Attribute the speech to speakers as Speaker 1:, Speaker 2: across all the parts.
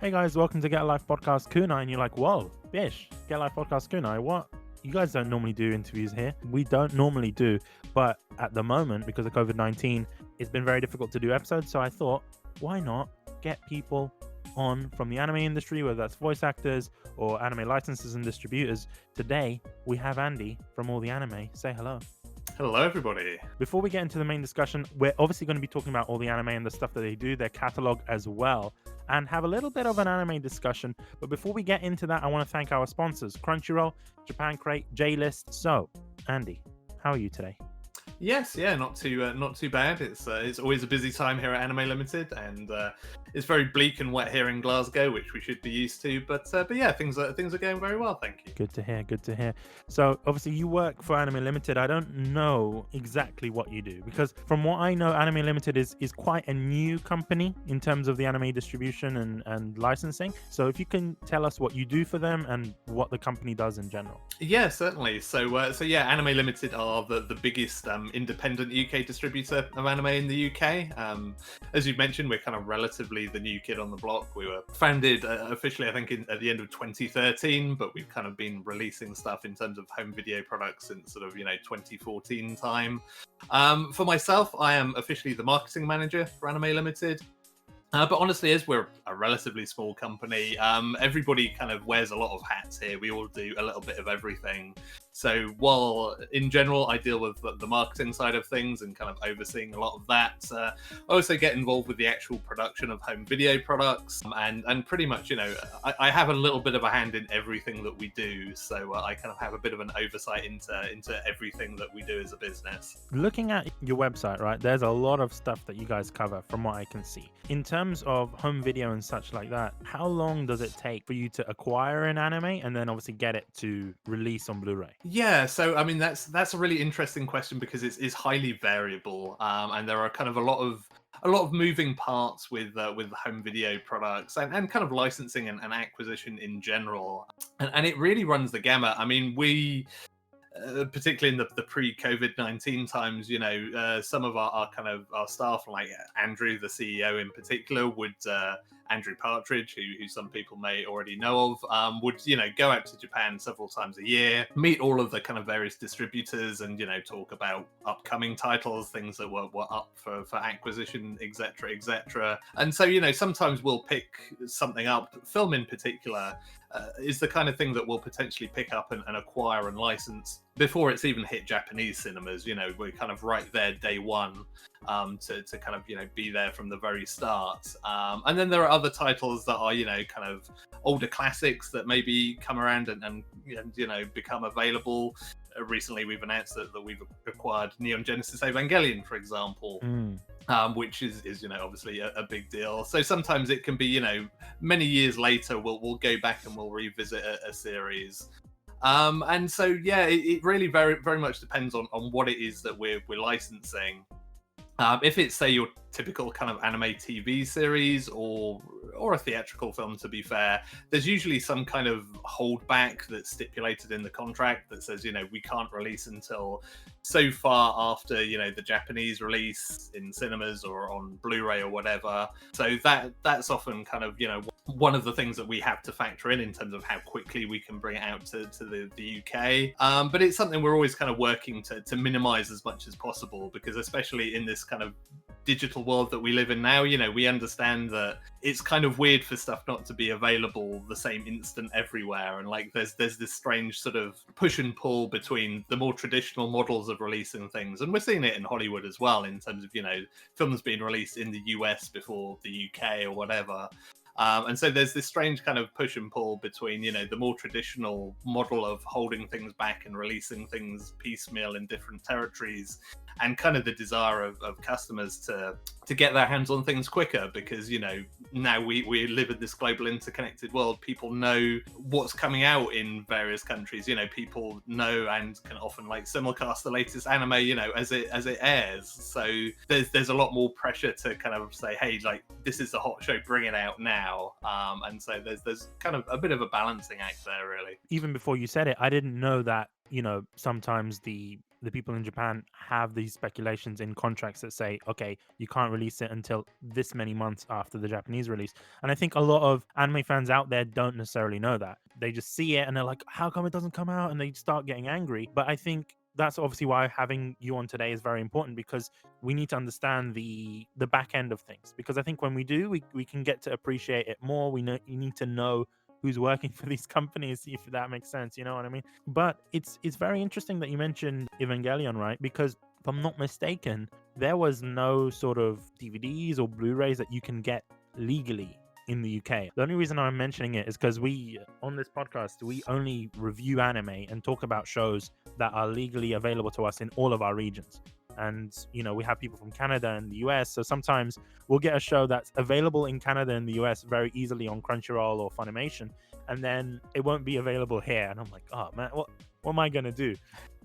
Speaker 1: Hey guys, welcome to Get a Life Podcast Kunai. And you're like, whoa, Bish, Get a Life Podcast Kunai, what? You guys don't normally do interviews here. We don't normally do, but at the moment, because of COVID-19, it's been very difficult to do episodes. So I thought, why not get people on from the anime industry, whether that's voice actors or anime licensors and distributors. Today, we have Andy from All the Anime. Say hello.
Speaker 2: Hello, everybody.
Speaker 1: Before we get into the main discussion, we're obviously going to be talking about All the Anime and the stuff that they do, their catalog as well, and have a little bit of an anime discussion. But before we get into that, I want to thank our sponsors, Crunchyroll, Japan Crate, J-List. So, Andy, how are you today?
Speaker 2: Yes, yeah, not too bad. It's always a busy time here at Anime Limited, and it's very bleak and wet here in Glasgow, which we should be used to. But yeah, things are going very well, thank you.
Speaker 1: Good to hear. Good to hear. So obviously you work for Anime Limited. I don't know exactly what you do because from what I know, Anime Limited is quite a new company in terms of the anime distribution and licensing. So if you can tell us what you do for them and what the company does in general.
Speaker 2: Yeah, certainly. So yeah, Anime Limited are the biggest independent UK distributor of anime in the UK. As you mentioned, we're kind of relatively the new kid on the block. We were founded officially, I think, at the end of 2013, but we've kind of been releasing stuff in terms of home video products since sort of 2014 time. For myself, I am officially the marketing manager for Anime Limited. But honestly, as we're a relatively small company, everybody kind of wears a lot of hats here. We all do a little bit of everything. So while in general I deal with the marketing side of things and kind of overseeing a lot of that, I also get involved with the actual production of home video products and pretty much, I have a little bit of a hand in everything that we do. So I kind of have a bit of an oversight into everything that we do as a business.
Speaker 1: Looking at your website, right, there's a lot of stuff that you guys cover from what I can see. In terms of home video and such like that, how long does it take for you to acquire an anime and then obviously get it to release on Blu-ray?
Speaker 2: Yeah, so I mean that's a really interesting question because it's highly variable, and there are kind of a lot of moving parts with home video products and kind of licensing and acquisition in general, and it really runs the gamut. I mean, we particularly in the pre-COVID-19 times, some of our kind of our staff, like Andrew, the CEO in particular, would Andrew Partridge, who some people may already know of, would go out to Japan several times a year, meet all of the kind of various distributors, and talk about upcoming titles, things that were up for acquisition, etc. And so sometimes we'll pick something up. Film in particular is the kind of thing that we'll potentially pick up and acquire and license before it's even hit Japanese cinemas. We're kind of right there day one to kind of be there from the very start. And then there are other titles that are kind of older classics that maybe come around and become available. Recently we've announced that we've acquired Neon Genesis Evangelion, for example. Which is obviously a big deal. So sometimes it can be many years later we'll go back and we'll revisit a series. And so yeah, it really very very much depends on what it is that we're licensing. If it's, say, your typical kind of anime TV series or a theatrical film, to be fair, there's usually some kind of holdback that's stipulated in the contract that says, we can't release until so far after, the Japanese release in cinemas or on Blu-ray or whatever. So that's often kind of, one of the things that we have to factor in terms of how quickly we can bring it out to the UK. But it's something we're always kind of working to minimize as much as possible, because especially in this kind of digital world that we live in now, we understand that it's kind of weird for stuff not to be available the same instant everywhere, and like there's this strange sort of push and pull between the more traditional models of releasing things, and we're seeing it in Hollywood as well in terms of films being released in the US before the UK or whatever. And so there's this strange kind of push and pull between, the more traditional model of holding things back and releasing things piecemeal in different territories, and kind of the desire of customers to get their hands on things quicker, because now we live in this global interconnected world. People know what's coming out in various countries. People know and can often simulcast the latest anime as it airs. So there's a lot more pressure to kind of say, hey, this is the hot show, bring it out now. And so there's kind of a bit of a balancing act there, really.
Speaker 1: Even before you said it, I didn't know that sometimes the the people in Japan have these speculations in contracts that say, okay, you can't release it until this many months after the Japanese release. And I think a lot of anime fans out there don't necessarily know that. They just see it and they're like, how come it doesn't come out? And they start getting angry. But I think that's obviously why having you on today is very important, because we need to understand the back end of things. Because I think when we do, we can get to appreciate it more. We know, you need to know who's working for these companies, if that makes sense, you know what I mean? But it's very interesting that you mentioned Evangelion, right? Because if I'm not mistaken, there was no sort of DVDs or Blu-rays that you can get legally in the UK. The only reason I'm mentioning it is because we, on this podcast, we only review anime and talk about shows that are legally available to us in all of our regions. And, you know, we have people from Canada and the US. So sometimes we'll get a show that's available in Canada and the US very easily on Crunchyroll or Funimation, and then it won't be available here. And I'm like, oh man, what am I gonna do?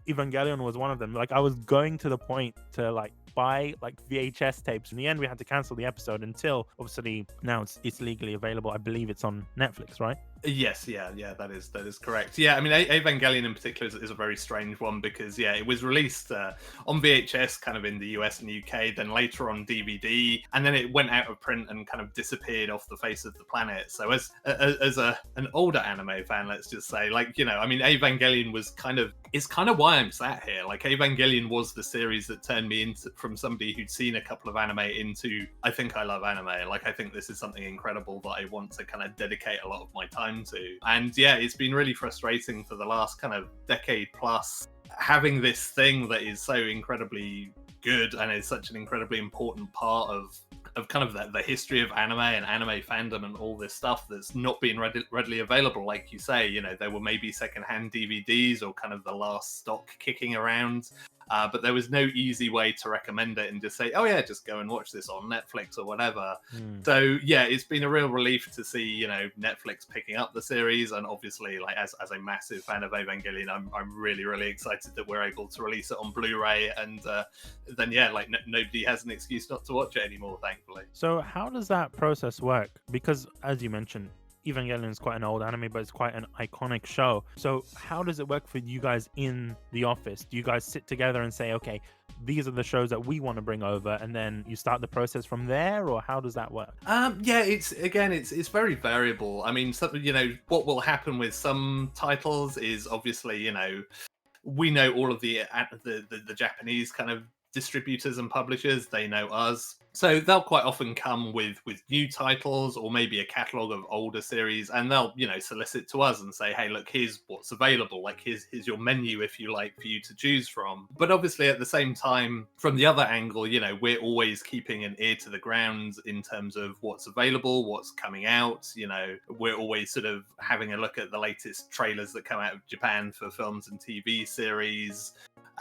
Speaker 1: Evangelion was one of them. Like, I was going to the point to like buy like VHS tapes. In the end, we had to cancel the episode until obviously now it's legally available. I believe it's on Netflix, right?
Speaker 2: Yes, yeah, that is correct. Yeah, I mean, Evangelion in particular is a very strange one because it was released on VHS kind of in the US and UK, then later on DVD, and then it went out of print and kind of disappeared off the face of the planet. So as an older anime fan, let's just say, like, you know, I mean, Evangelion was it's kind of why I'm sat here. Like, Evangelion was the series that turned me into, from somebody who'd seen a couple of anime, into I think I love anime. Like, I think this is something incredible that I want to kind of dedicate a lot of my time to. And yeah, it's been really frustrating for the last kind of decade plus having this thing that is so incredibly good and is such an incredibly important part of kind of the history of anime and anime fandom and all this stuff that's not being readily available. Like you say, you know, there were maybe secondhand DVDs or kind of the last stock kicking around. But there was no easy way to recommend it and just say, oh yeah, just go and watch this on Netflix or whatever. So yeah, it's been a real relief to see, you know, Netflix picking up the series. And obviously, like, as a massive fan of Evangelion, I'm really, really excited that we're able to release it on Blu-ray. And then yeah, like nobody has an excuse not to watch it anymore, thankfully.
Speaker 1: So how does that process work? Because as you mentioned, Evangelion is quite an old anime, but it's quite an iconic show. So how does it work for you guys in the office? Do you guys sit together and say, okay, these are the shows that we want to bring over, and then you start the process from there, or how does that work?
Speaker 2: Yeah, it's very variable. I mean, you know, what will happen with some titles is obviously, you know, we know all of the Japanese kind of distributors and publishers. They know us, so they'll quite often come with new titles or maybe a catalog of older series, and they'll, you know, solicit to us and say, hey, look, here's what's available, like here's your menu, if you like, for you to choose from. But obviously at the same time, from the other angle, you know, we're always keeping an ear to the ground in terms of what's available, what's coming out. You know, we're always sort of having a look at the latest trailers that come out of Japan for films and TV series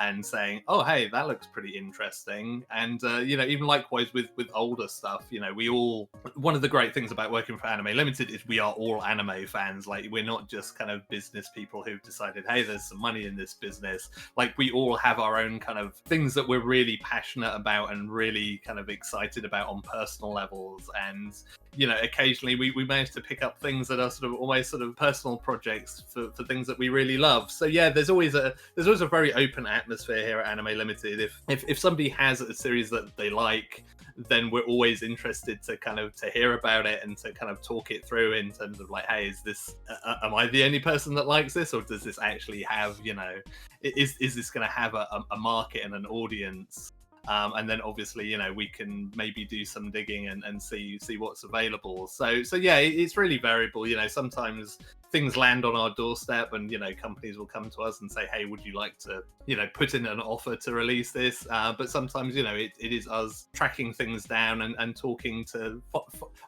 Speaker 2: and saying, oh hey, that looks pretty interesting. And you know, even likewise with older stuff, you know, we all, one of the great things about working for Anime Limited is we are all anime fans. Like, we're not just kind of business people who've decided, hey, there's some money in this business. Like, we all have our own kind of things that we're really passionate about and really kind of excited about on personal levels. And you know, occasionally we manage to pick up things that are sort of almost sort of personal projects for things that we really love. So yeah, there's always a very open atmosphere here at Anime Limited. If somebody has a series that they like, then we're always interested to kind of to hear about it and to kind of talk it through in terms of like, hey, is this am I the only person that likes this, or does this actually have, you know, is this going to have a market and an audience? And then obviously, you know, we can maybe do some digging and see what's available. So yeah, it's really variable. You know, sometimes things land on our doorstep and, you know, companies will come to us and say, hey, would you like to, you know, put in an offer to release this? But sometimes, you know, it is us tracking things down and talking to,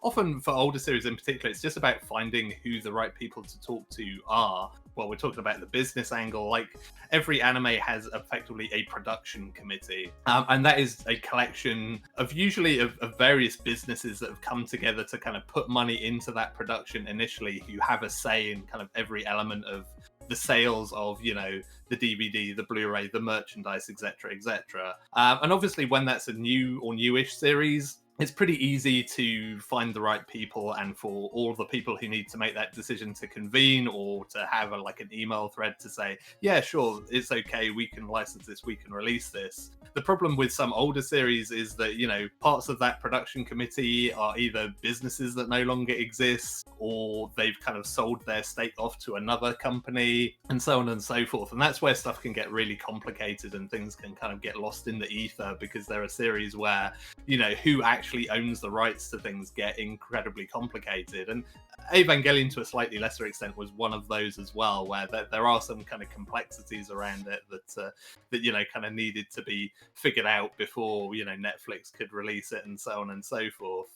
Speaker 2: often for older series in particular, it's just about finding who the right people to talk to are. Well, we're talking about the business angle. Like, every anime has effectively a production committee, and that is a collection of usually of various businesses that have come together to kind of put money into that production initially, who have a say in kind of every element of the sales of, you know, the DVD, the Blu-ray, the merchandise, etc., etc. And obviously, when that's a new or newish series, it's pretty easy to find the right people, and for all of the people who need to make that decision to convene or to have like an email thread to say, yeah, sure, it's okay, we can license this, we can release this. The problem with some older series is that, you know, parts of that production committee are either businesses that no longer exist, or they've kind of sold their stake off to another company, and so on and so forth. And that's where stuff can get really complicated and things can kind of get lost in the ether, because there are series where, you know, who actually owns the rights to things get incredibly complicated. And Evangelion, to a slightly lesser extent, was one of those as well, where there are some kind of complexities around it that you know, kind of needed to be figured out before, you know, Netflix could release it, and so on and so forth.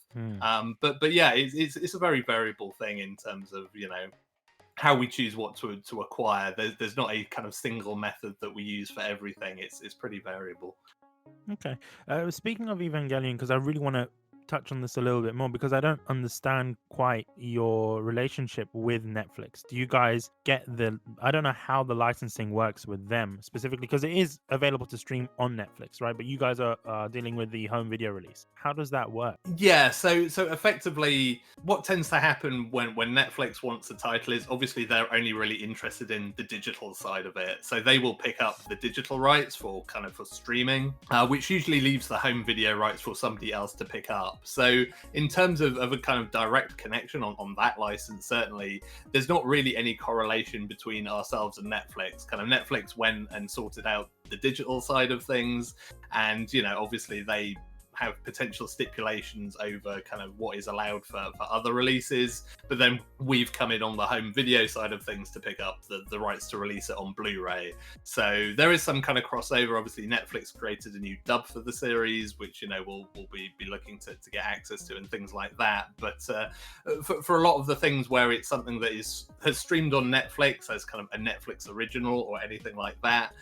Speaker 2: But yeah, it's a very variable thing in terms of, you know, how we choose what to acquire. There's not a kind of single method that we use for everything. It's pretty variable.
Speaker 1: Okay. Speaking of Evangelion, because I really want to touch on this a little bit more, because I don't understand quite your relationship with Netflix. Do you guys get I don't know how the licensing works with them specifically, because it is available to stream on Netflix, right? But you guys are dealing with the home video release. How does that work?
Speaker 2: Yeah, so effectively what tends to happen when Netflix wants a title is, obviously they're only really interested in the digital side of it. So they will pick up the digital rights for streaming, which usually leaves the home video rights for somebody else to pick up. So in terms of a kind of direct connection on that license, certainly there's not really any correlation between ourselves and Netflix. Kind of Netflix went and sorted out the digital side of things, and, you know, obviously they have potential stipulations over kind of what is allowed for other releases, but then we've come in on the home video side of things to pick up the rights to release it on Blu-ray. So there is some kind of crossover. Obviously Netflix created a new dub for the series, which, you know, we'll be looking to get access to and things like that. But for a lot of the things where it's something that has streamed on Netflix as kind of a Netflix original or anything like that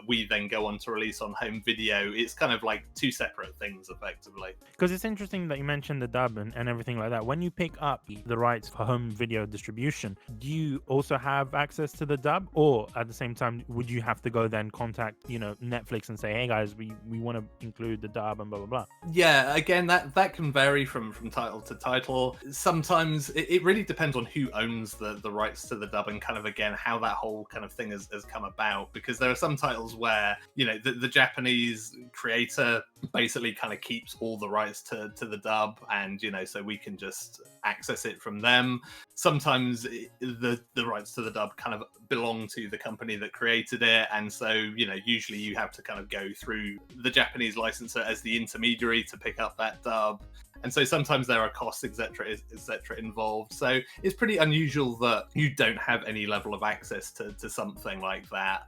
Speaker 2: we then go on to release on home video, it's kind of like two separate things effectively.
Speaker 1: Because it's interesting that you mentioned the dub and everything like that. When you pick up the rights for home video distribution, do you also have access to the dub, or at the same time would you have to go then contact, you know, Netflix and say, hey guys, we want to include the dub and blah blah blah?
Speaker 2: Yeah, again, that can vary from title to title. Sometimes it really depends on who owns the rights to the dub, and kind of, again, how that whole kind of thing has come about, because there are some titles where, you know, the Japanese creator basically kind of keeps all the rights to the dub, and, you know, so we can just access it from them. Sometimes the rights to the dub kind of belong to the company that created it, and so, you know, usually you have to kind of go through the Japanese licensor as the intermediary to pick up that dub. And so sometimes there are costs, etc., involved. So it's pretty unusual that you don't have any level of access to something like that.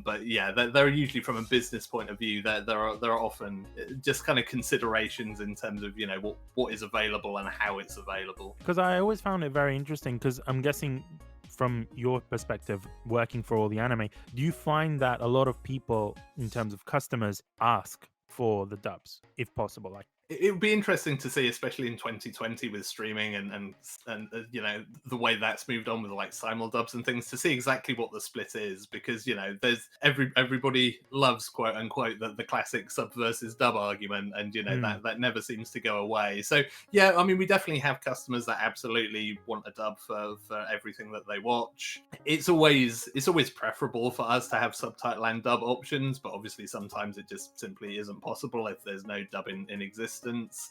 Speaker 2: But yeah, there are usually, from a business point of view, there are often just kind of considerations in terms of, you know, what is available and how it's available.
Speaker 1: Because I always found it very interesting, because I'm guessing from your perspective, working for all the anime, do you find that a lot of people, in terms of customers, ask for the dubs, if possible? Like,
Speaker 2: it would be interesting to see, especially in 2020 with streaming and you know, the way that's moved on with like simuldubs and things, to see exactly what the split is, because, you know, there's everybody loves, quote unquote, the classic sub versus dub argument, and, you know, that never seems to go away. So yeah, I mean, we definitely have customers that absolutely want a dub for everything that they watch. It's always preferable for us to have subtitle and dub options, but obviously sometimes it just simply isn't possible if there's no dub in existence.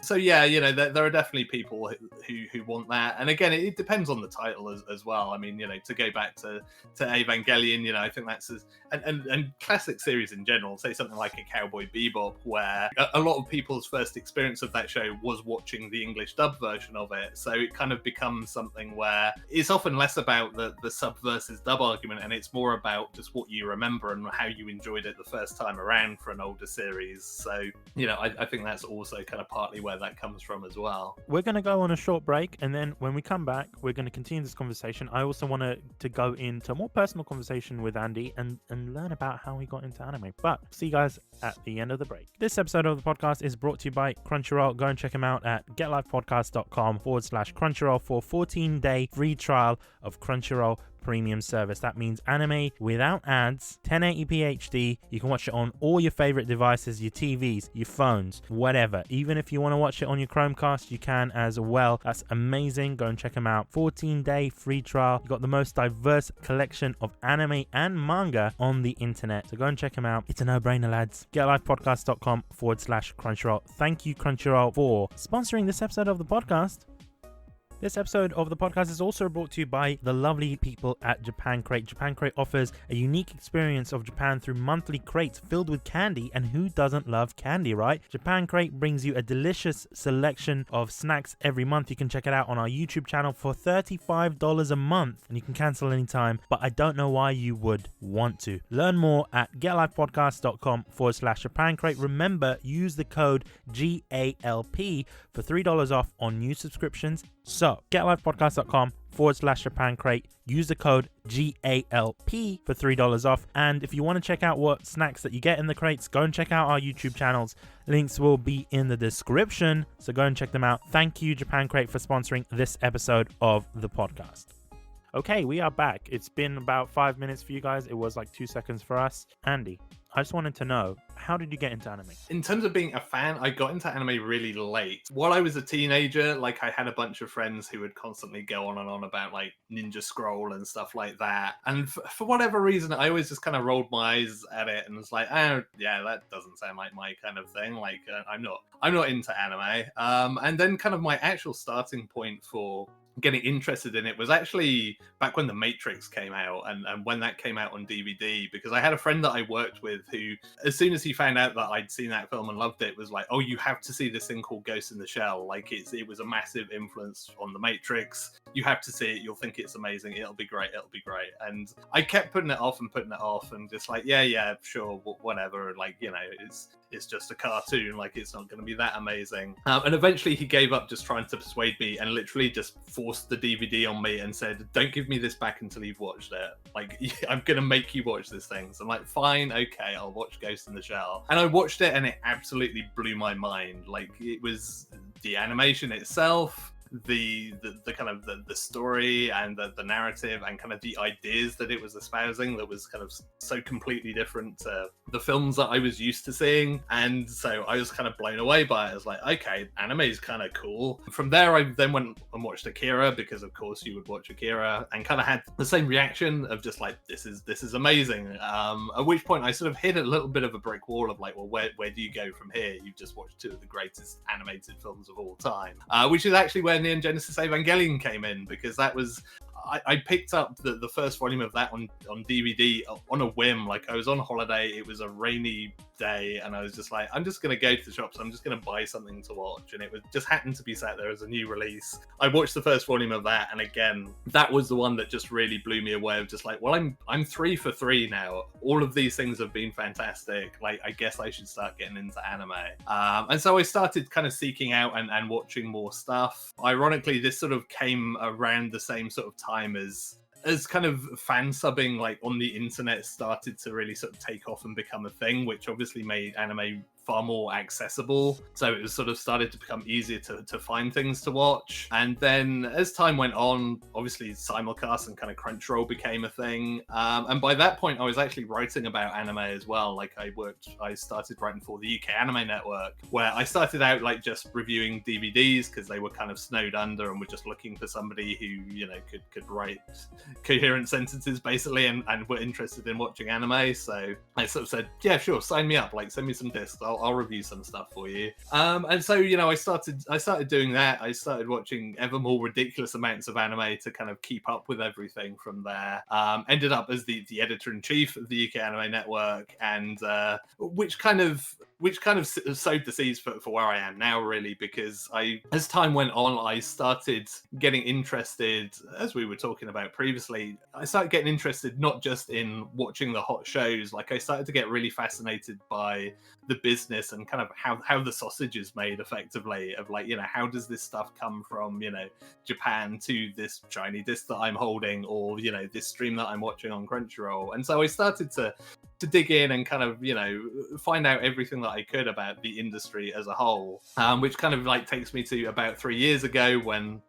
Speaker 2: So yeah, you know, there are definitely people who want that, and again, it depends on the title as well. I mean, you know, to go back to Evangelion, you know, I think that's and classic series in general, say something like a Cowboy Bebop, where a lot of people's first experience of that show was watching the English dub version of it, so it kind of becomes something where it's often less about the sub versus dub argument, and it's more about just what you remember and how you enjoyed it the first time around for an older series. So, you know, I think that's also kind of partly where that comes from as well.
Speaker 1: We're going to go on a short break, and then when we come back, we're going to continue this conversation. I also want to go into a more personal conversation with Andy and learn about how he got into anime. But see you guys at the end of the break. This episode of the podcast is brought to you by Crunchyroll. Go and check them out at getlifepodcast.com/Crunchyroll for a 14-day free trial of Crunchyroll premium service. That means anime without ads, 1080p HD. You can watch it on all your favorite devices, your TVs, your phones, whatever. Even if you want to watch it on your Chromecast, you can as well. That's amazing. Go and check them out. 14-day free trial. You've got the most diverse collection of anime and manga on the internet. So go and check them out. It's a no-brainer, lads. GetLifePodcast.com/Crunchyroll. Thank you, Crunchyroll, for sponsoring this episode of the podcast. This episode of the podcast is also brought to you by the lovely people at Japan Crate. Japan Crate offers a unique experience of Japan through monthly crates filled with candy, and who doesn't love candy, right? Japan Crate brings you a delicious selection of snacks every month. You can check it out on our YouTube channel for $35 a month, and you can cancel anytime, but I don't know why you would want to. Learn more at getlifepodcast.com/Japan Crate. Remember, use the code GALP for $3 off on new subscriptions. So, getlifepodcast.com/Japan Crate. Use the code GALP for $3 off. And if you want to check out what snacks that you get in the crates, go and check out our YouTube channels. Links will be in the description, so go and check them out. Thank you, Japan Crate, for sponsoring this episode of the podcast. Okay, we are back. It's been about 5 minutes for you guys. It was like 2 seconds for us. Andy, I just wanted to know, how did you get into anime?
Speaker 2: In terms of being a fan, I got into anime really late. While I was a teenager, like I had a bunch of friends who would constantly go on and on about like Ninja Scroll and stuff like that. And for whatever reason, I always just kind of rolled my eyes at it and was like, oh yeah, that doesn't sound like my kind of thing. Like I'm not into anime. And then kind of my actual starting point for getting interested in it was actually back when The Matrix came out, and when that came out on DVD, because I had a friend that I worked with who, as soon as he found out that I'd seen that film and loved it, was like, oh, you have to see this thing called Ghost in the Shell. Like it was a massive influence on The Matrix. You have to see it. You'll think it's amazing. It'll be great. And I kept putting it off and just like, yeah, sure, whatever. Like, you know, it's just a cartoon. Like it's not going to be that amazing. And eventually he gave up just trying to persuade me and literally just forced the DVD on me and said, don't give me this back until you've watched it. Like, I'm going to make you watch this thing. So I'm like, fine, okay, I'll watch Ghost in the Shell. And I watched it and it absolutely blew my mind. Like, it was the animation itself, the kind of the story and the narrative and kind of the ideas that it was espousing that was kind of so completely different to the films that I was used to seeing. And so I was kind of blown away by it. I was like, okay, anime is kind of cool. From there, I then went and watched Akira, because of course you would watch Akira, and kind of had the same reaction of just like, this is amazing. At which point I sort of hit a little bit of a brick wall of like, well, where do you go from here? You've just watched two of the greatest animated films of all time, which is actually where Neon Genesis Evangelion came in, because that was, I picked up the first volume of that on DVD on a whim. Like I was on holiday, it was a rainy day, and I was just like, I'm just going to go to the shops, I'm just going to buy something to watch, and it was just happened to be sat there as a new release. I watched the first volume of that, and again, that was the one that just really blew me away, of just like, well, I'm 3 for 3 now. All of these things have been fantastic. Like, I guess I should start getting into anime. And so I started kind of seeking out and watching more stuff. Ironically, this sort of came around the same sort of time as kind of fan subbing, like on the internet, started to really sort of take off and become a thing, which obviously made anime far more accessible. So it was sort of started to become easier to find things to watch. And then as time went on, obviously simulcast and kind of Crunchyroll became a thing. And by that point, I was actually writing about anime as well. Like I started writing for the UK Anime Network, where I started out like just reviewing DVDs because they were kind of snowed under and were just looking for somebody who, you know, could write coherent sentences basically and were interested in watching anime. So I sort of said, yeah, sure, sign me up, like send me some discs, I'll review some stuff for you. And so, you know, I started doing that. I started watching ever more ridiculous amounts of anime to kind of keep up with everything from there. Ended up as the editor-in-chief of the UK Anime Network, and which kind of sowed the seeds for where I am now, really, because as time went on, I started getting interested, as we were talking about previously, I started getting interested not just in watching the hot shows. Like I started to get really fascinated by the business and kind of how the sausage is made, effectively, of like, you know, how does this stuff come from, you know, Japan to this shiny disc that I'm holding, or, you know, this stream that I'm watching on Crunchyroll. And so I started to dig in and kind of, you know, find out everything that I could about the industry as a whole, which kind of like takes me to about 3 years ago, when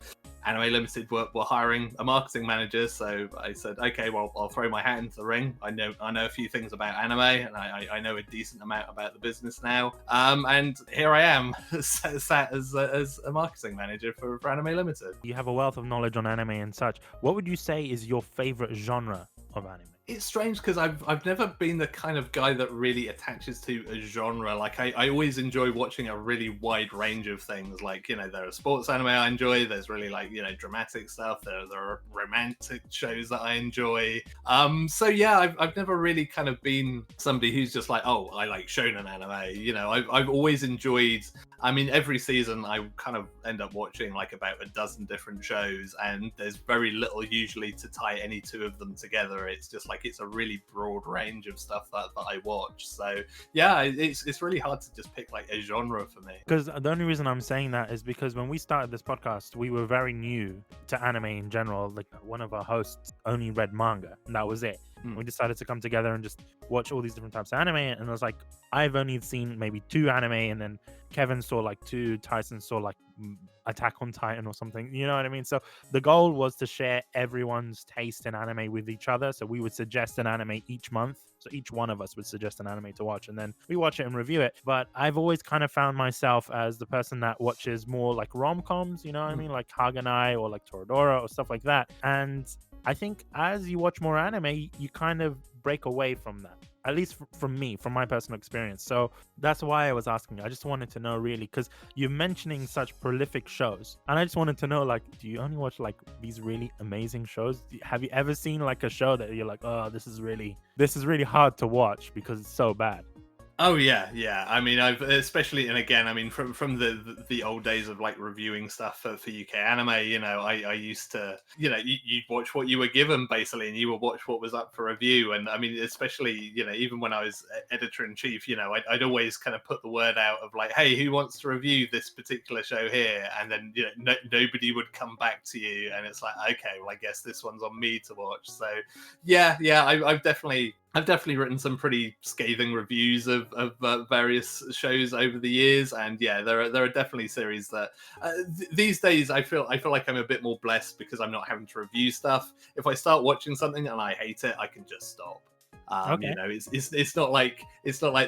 Speaker 2: Anime Limited were hiring a marketing manager, so I said, okay, well, I'll throw my hat into the ring. I know a few things about anime, and I know a decent amount about the business now. And here I am, sat as a marketing manager for Anime Limited.
Speaker 1: You have a wealth of knowledge on anime and such. What would you say is your favorite genre of anime?
Speaker 2: It's strange because I've never been the kind of guy that really attaches to a genre. Like I always enjoy watching a really wide range of things. Like, you know, there are sports anime I enjoy. There's really, like, you know, dramatic stuff. There are romantic shows that I enjoy. So yeah, I've never really kind of been somebody who's just like, oh, I like shonen anime. You know, I've always enjoyed. I mean, every season I kind of end up watching like about a dozen different shows, and there's very little usually to tie any two of them together. It's just like it's a really broad range of stuff that I watch. So yeah, it's really hard to just pick like a genre for me.
Speaker 1: Because the only reason I'm saying that is because when we started this podcast, we were very new to anime in general. Like, one of our hosts only read manga, and that was it. We decided to come together and just watch all these different types of anime, and I was like, I've only seen maybe 2 anime, and then Kevin saw like 2, Tyson saw like Attack on Titan or something, you know what I mean? So the goal was to share everyone's taste in anime with each other. So we would suggest an anime each month, so each one of us would suggest an anime to watch, and then we watch it and review it. But I've always kind of found myself as the person that watches more like rom-coms, you know what I mean, like Haganai or like Toradora or stuff like that. And I think as you watch more anime, you kind of break away from that. At least from me, from my personal experience. So that's why I was asking. I just wanted to know, really, because you're mentioning such prolific shows, and I just wanted to know, like, do you only watch like these really amazing shows? Have you ever seen like a show that you're like, oh, this is really hard to watch because it's so bad?
Speaker 2: Oh yeah. I mean, I've especially, and again, I mean, from the old days of like reviewing stuff for UK anime, you know, I used to, you know, you'd watch what you were given basically, and you would watch what was up for review. And I mean, especially, you know, even when I was editor in chief, you know, I'd always kind of put the word out of like, hey, who wants to review this particular show here? And then, you know, nobody would come back to you, and it's like, okay, well, I guess this one's on me to watch. So yeah, I've definitely written some pretty scathing reviews of various shows over the years, and yeah, there are definitely series that these days I feel like I'm a bit more blessed because I'm not having to review stuff. If I start watching something and I hate it, I can just stop.
Speaker 1: Okay.
Speaker 2: You know, it's not like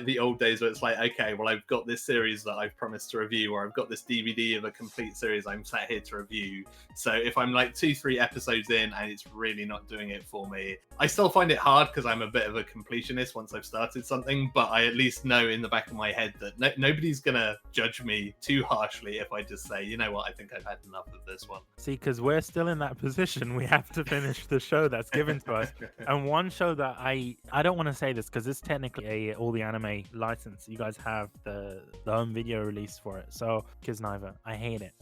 Speaker 2: the old days where it's like, okay, well, I've got this series that I've promised to review, or I've got this DVD of a complete series I'm sat here to review. So if I'm like 2-3 episodes in and it's really not doing it for me, I still find it hard because I'm a bit of a completionist once I've started something, but I at least know in the back of my head that nobody's gonna judge me too harshly if I just say, you know what, I think I've had enough of this one.
Speaker 1: See, because we're still in that position, we have to finish the show that's given to us. And one show that I don't want to say this because it's technically a all the anime license. You guys have the home video release for it. So Kisniver, I hate it.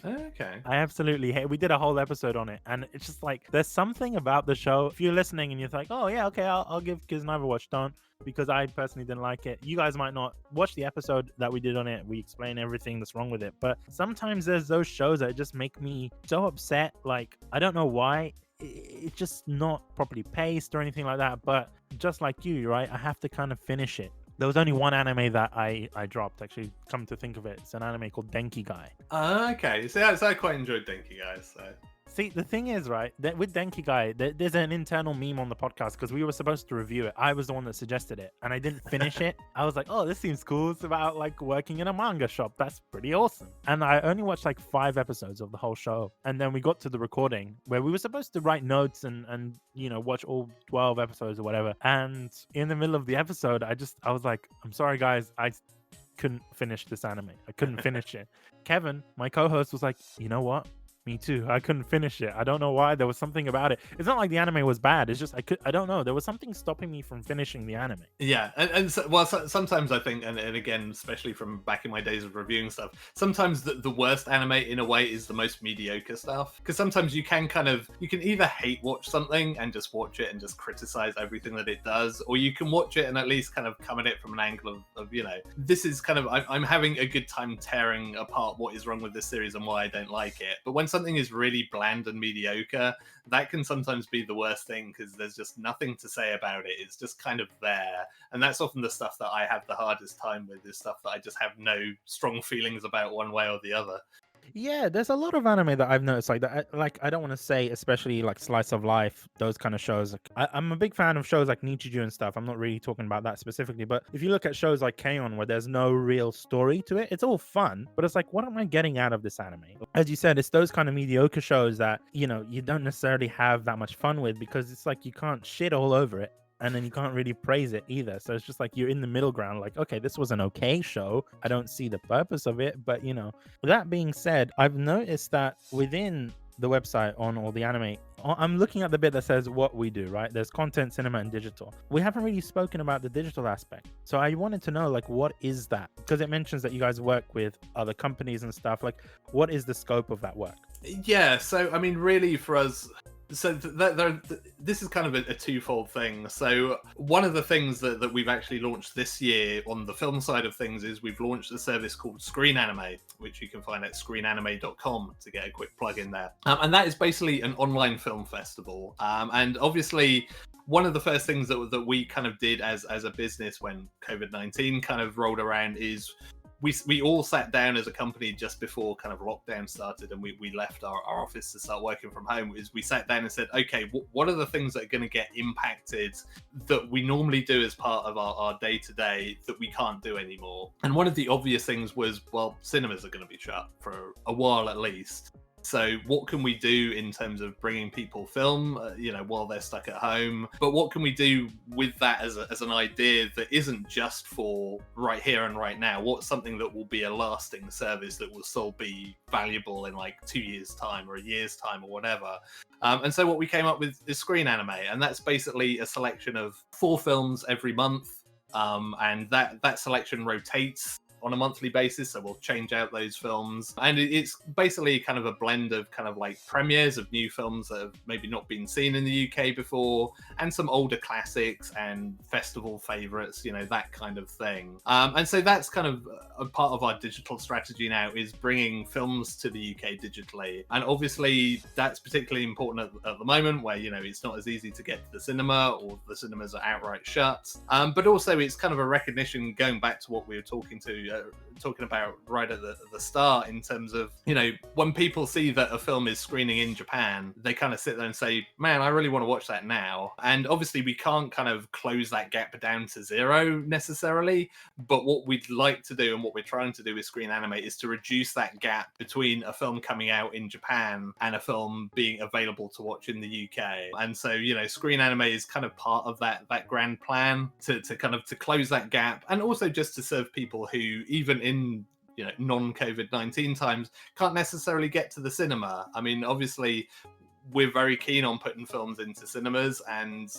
Speaker 2: Okay.
Speaker 1: I absolutely hate. We did a whole episode on it, and it's just like there's something about the show. If you're listening and you're like, oh yeah, okay, I'll give Kisniver a watch. Don't, because I personally didn't like it. You guys might not watch the episode that we did on it. We explain everything that's wrong with it, but sometimes there's those shows that just make me so upset. Like, I don't know why. It's just not properly paced or anything like that. But just like you, right? I have to kind of finish it. There was only one anime that I dropped, actually, come to think of it. It's an anime called Denki Guy.
Speaker 2: Okay. So I quite enjoyed Denki Guys. So.
Speaker 1: See, the thing is, right, that with Denki Guy, there's an internal meme on the podcast because we were supposed to review it. I was the one that suggested it, and I didn't finish it. I was like, oh, this seems cool. It's about like working in a manga shop. That's pretty awesome. And I only watched like 5 episodes of the whole show. And then we got to the recording where we were supposed to write notes and you know, watch all 12 episodes or whatever. And in the middle of the episode, I was like, I'm sorry, guys. I couldn't finish this anime. I couldn't finish it. Kevin, my co-host, was like, you know what? Me too. I couldn't finish it. I don't know why. There was something about it. It's not like the anime was bad. It's just I don't know. There was something stopping me from finishing the anime.
Speaker 2: Yeah, and so, well, sometimes I think, and again, especially from back in my days of reviewing stuff, sometimes the worst anime in a way is the most mediocre stuff. Because sometimes you can either hate watch something and just watch it and just criticize everything that it does, or you can watch it and at least kind of come at it from an angle of you know, this is kind of I'm having a good time tearing apart what is wrong with this series and why I don't like it. But when something is really bland and mediocre, that can sometimes be the worst thing because there's just nothing to say about it. It's just kind of there. And that's often the stuff that I have the hardest time with, is stuff that I just have no strong feelings about one way or the other.
Speaker 1: Yeah, there's a lot of anime that I've noticed like that. Like I don't want to say, especially like slice of life, those kind of shows. Like, I'm a big fan of shows like Nichijou and stuff. I'm not really talking about that specifically, but if you look at shows like K-On! Where there's no real story to it, it's all fun, but it's like, what am I getting out of this anime? As you said, it's those kind of mediocre shows that you don't necessarily have that much fun with because it's like you can't shit all over it. And then you can't really praise it either. So it's just like you're in the middle ground, like, okay, this was an okay show. I don't see the purpose of it, but that being said, I've noticed that within the website on all the anime, I'm looking at the bit that says what we do, right? There's content, cinema, and digital. We haven't really spoken about the digital aspect. So I wanted to know, like, what is that? Because it mentions that you guys work with other companies and stuff. Like, what is the scope of that work?
Speaker 2: Yeah, so I mean, really for us, so this is kind of a twofold thing. So one of the things that we've actually launched this year on the film side of things is we've launched a service called Screen Anime, which you can find at screenanime.com to get a quick plug in there. And that is basically an online film festival. And obviously, one of the first things that we kind of did as a business when COVID-19 kind of rolled around is we all sat down as a company just before kind of lockdown started, and we left our office to start working from home. Is we sat down and said, okay, what are the things that are going to get impacted that we normally do as part of our day-to-day that we can't do anymore? And one of the obvious things was, well, cinemas are going to be shut for a while at least. So what can we do in terms of bringing people film, while they're stuck at home? But what can we do with that as an idea that isn't just for right here and right now? What's something that will be a lasting service that will still be valuable in like 2 years' time or a year's time or whatever? And so what we came up with is Screen Anime, and that's basically a selection of 4 films every month, and that selection rotates on a monthly basis, so we'll change out those films, and it's basically kind of a blend of kind of like premieres of new films that have maybe not been seen in the UK before, and some older classics and festival favorites, that kind of thing. And so that's kind of a part of our digital strategy now, is bringing films to the UK digitally, and obviously that's particularly important at the moment where it's not as easy to get to the cinema, or the cinemas are outright shut, but also it's kind of a recognition, going back to what we were talking about right at the start, in terms of when people see that a film is screening in Japan, they kind of sit there and say, man, I really want to watch that now. And obviously we can't kind of close that gap down to zero necessarily, but what we'd like to do and what we're trying to do with Screen Anime is to reduce that gap between a film coming out in Japan and a film being available to watch in the UK. And so Screen Anime is kind of part of that grand plan to close that gap, and also just to serve people who, even in non-COVID-19 times, can't necessarily get to the cinema. I mean, obviously we're very keen on putting films into cinemas, and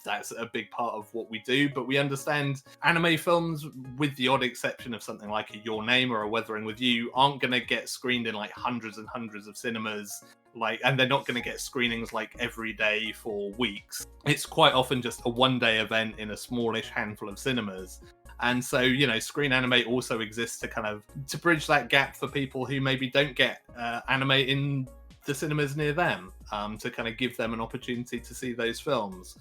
Speaker 2: that's a big part of what we do, but we understand anime films, with the odd exception of something like a Your Name or a Weathering With You, aren't going to get screened in like hundreds and hundreds of cinemas, and they're not going to get screenings like every day for weeks. It's quite often just a one-day event in a smallish handful of cinemas. And so, Screen Anime also exists to bridge that gap for people who maybe don't get anime in the cinemas near them, to kind of give them an opportunity to see those films.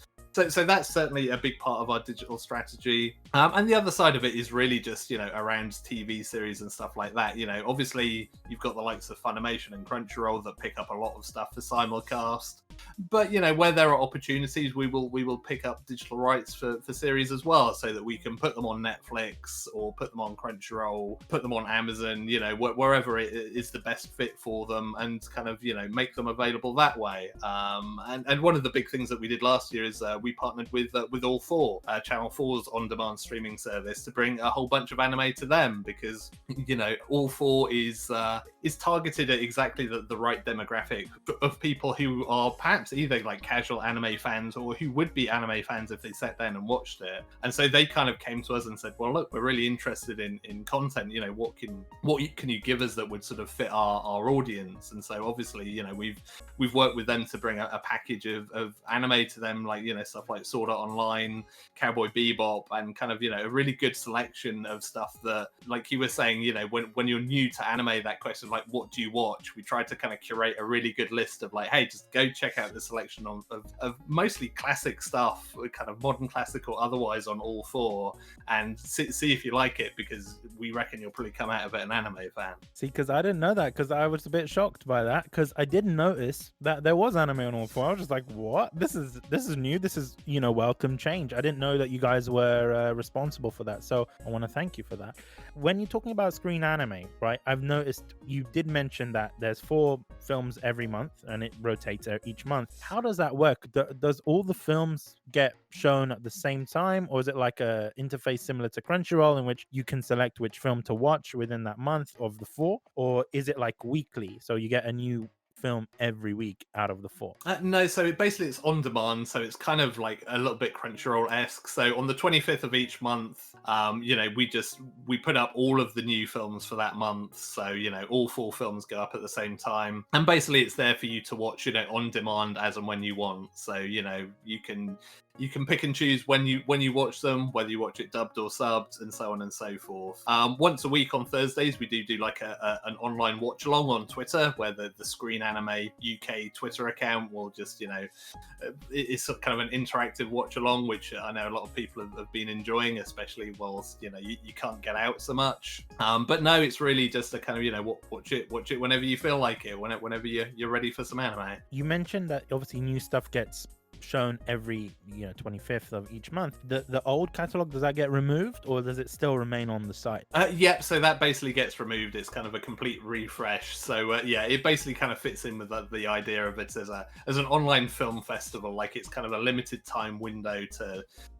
Speaker 2: So that's certainly a big part of our digital strategy. And the other side of it is really just, around TV series and stuff like that. Obviously you've got the likes of Funimation and Crunchyroll that pick up a lot of stuff for simulcast. But, where there are opportunities, we will pick up digital rights for series as well, so that we can put them on Netflix or put them on Crunchyroll, put them on Amazon, wherever it is the best fit for them, and kind of, make them available that way. And one of the big things that we did last year is we partnered with All 4, Channel 4's on-demand streaming service, to bring a whole bunch of anime to them, because All 4 is targeted at exactly the right demographic of people who are perhaps either like casual anime fans, or who would be anime fans if they sat down and watched it. And so they kind of came to us and said, well, look, we're really interested in content, what can you give us that would sort of fit our audience? And so obviously we've worked with them to bring a package of anime to them, like stuff like Sword Art Online, Cowboy Bebop, and kind of a really good selection of stuff that, like you were saying, when you're new to anime, that question of like, what do you watch, we tried to kind of curate a really good list of like, hey, just go check out the selection of mostly classic stuff, kind of modern classic or otherwise, on all four, and see if you like it, because we reckon you'll probably come out of it an anime fan.
Speaker 1: See, because I didn't know that, because I was a bit shocked by that, because I didn't notice that there was anime on all four. I was just like, what? This is new. This is, welcome change. I didn't know that you guys were responsible for that. So I want to thank you for that. When you're talking about Screen Anime, right, I've noticed you did mention that there's 4 films every month and it rotates each month. How does that work? Does all the films get shown at the same time, or is it like a interface similar to Crunchyroll in which you can select which film to watch within that month of the 4, or is it like weekly, so you get a new film every week out of the 4?
Speaker 2: No, so basically it's on demand, so it's kind of like a little bit Crunchyroll-esque. So on the 25th of each month, we put up all of the new films for that month. So all 4 films go up at the same time, and basically it's there for you to watch on demand as and when you want. So you can pick and choose when you watch them, whether you watch it dubbed or subbed, and so on and so forth. Once a week on Thursdays, we do like an online watch along on Twitter, where the Screen Anime UK Twitter account will just it's kind of an interactive watch along, which I know a lot of people have been enjoying, especially whilst you can't get out so much. But no, it's really just a kind of watch it whenever you feel like it, whenever you're ready for some anime.
Speaker 1: You mentioned that obviously new stuff gets shown every 25th of each month. The old catalog, does that get removed, or does it still remain on the site?
Speaker 2: Yep, so that basically gets removed. It's kind of a complete refresh. So it basically kind of fits in with the idea of it as an online film festival. Like, it's kind of a limited time window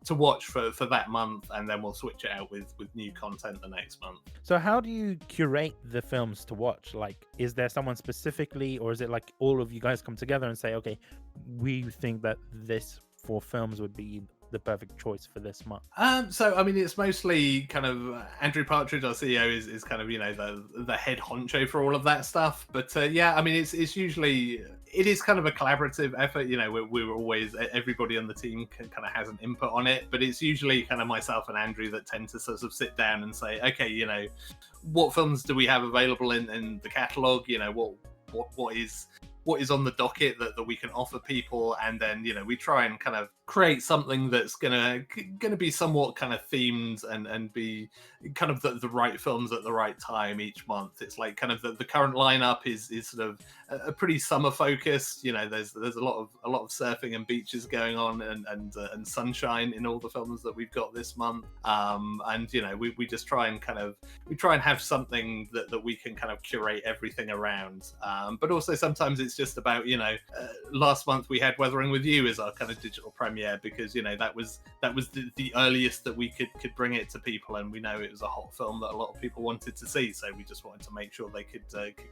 Speaker 2: to watch for that month, and then we'll switch it out with new content the next month.
Speaker 1: So how do you curate the films to watch? Like, is there someone specifically, or is it like all of you guys come together and say, okay, we think that this 4 films would be the perfect choice for this month?
Speaker 2: So I mean, it's mostly kind of Andrew Partridge, our CEO, is kind of the head honcho for all of that stuff. But I mean, it's usually, it is kind of a collaborative effort. We're always, everybody on the team kind of has an input on it, but it's usually kind of myself and Andrew that tend to sort of sit down and say, okay, what films do we have available in the catalog? What is on the docket that we can offer people, and then we try and kind of create something that's gonna be somewhat kind of themed and be kind of the right films at the right time each month. It's like kind of the current lineup is sort of a pretty summer focused. There's a lot of surfing and beaches going on, and sunshine in all the films that we've got this month. And we just try and have something that we can kind of curate everything around. But also sometimes it's just about last month we had Weathering with You as our kind of digital premiere, because that was the earliest that we could bring it to people, and we know it was a hot film that a lot of people wanted to see, so we just wanted to make sure they could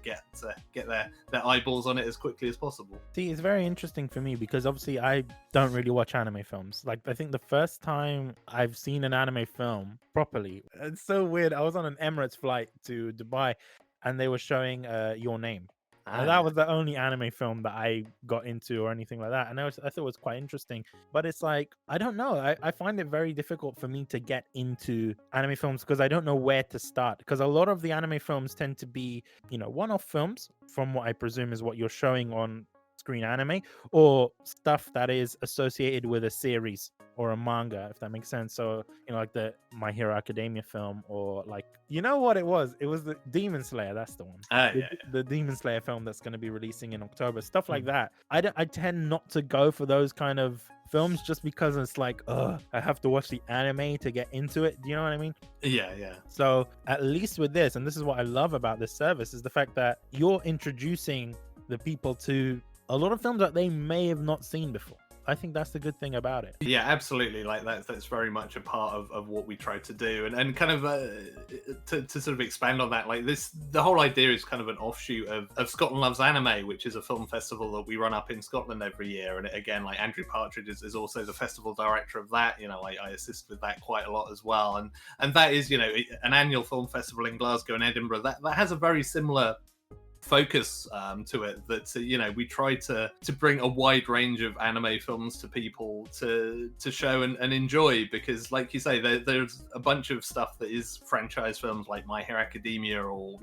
Speaker 2: get their eyeballs on it as quickly as possible.
Speaker 1: See, it's very interesting for me, because obviously I don't really watch anime films. Like, I think the first time I've seen an anime film properly, it's so weird, I was on an Emirates flight to Dubai, and they were showing Your Name. And that was the only anime film that I got into or anything like that. And I thought it was quite interesting. But it's like, I don't know. I find it very difficult for me to get into anime films, because I don't know where to start. Because a lot of the anime films tend to be, one-off films, from what I presume is what you're showing on Screen Anime, or stuff that is associated with a series or a manga, if that makes sense. So like the My Hero Academia film, or like, what it was the Demon Slayer, that's the one. The Demon Slayer film that's going to be releasing in October, stuff like that. I tend not to go for those kind of films, just because it's like, I have to watch the anime to get into it. Do you know what I mean?
Speaker 2: Yeah.
Speaker 1: So at least with this, and this is what I love about this service, is the fact that you're introducing the people to a lot of films that they may have not seen before. I think that's the good thing about it.
Speaker 2: Yeah, absolutely. Like that's very much a part of what we try to do, and kind of to sort of expand on that. Like the whole idea is kind of an offshoot of Scotland Loves Anime, which is a film festival that we run up in Scotland every year. And again, like Andrew Partridge is also the festival director of that. I assist with that quite a lot as well. And that is an annual film festival in Glasgow and Edinburgh that has a very similar focus to it, that we try to bring a wide range of anime films to people to show and enjoy, because like you say, there's a bunch of stuff that is franchise films like My Hero Academia, or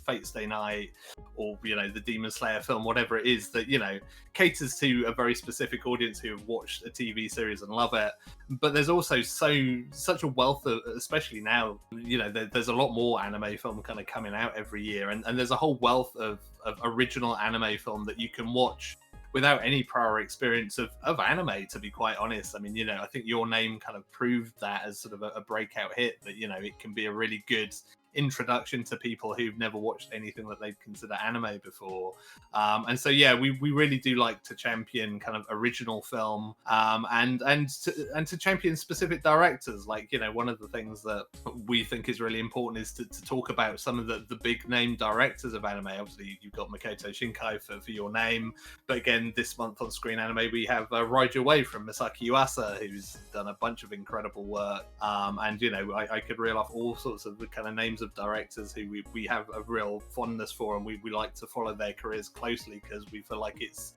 Speaker 2: Fate Stay Night, or the Demon Slayer film, whatever it is, that caters to a very specific audience who have watched a TV series and love it. But there's also such a wealth of, especially now, there's a lot more anime film kind of coming out every year, and there's a whole wealth of original anime film that you can watch without any prior experience of anime, to be quite honest. I mean, I think Your Name kind of proved that as sort of a breakout hit, that it can be a really good introduction to people who've never watched anything that they'd consider anime before. And so we really do like to champion kind of original film, and to champion specific directors. Like, one of the things that we think is really important is to talk about some of the big name directors of anime. Obviously you've got Makoto Shinkai for Your Name, but again, this month on Screen Anime we have Ride Your Way from Masaki Yuasa, who's done a bunch of incredible work, and I could reel off all sorts of the kind of names of directors who we have a real fondness for, and we like to follow their careers closely, because we feel like it's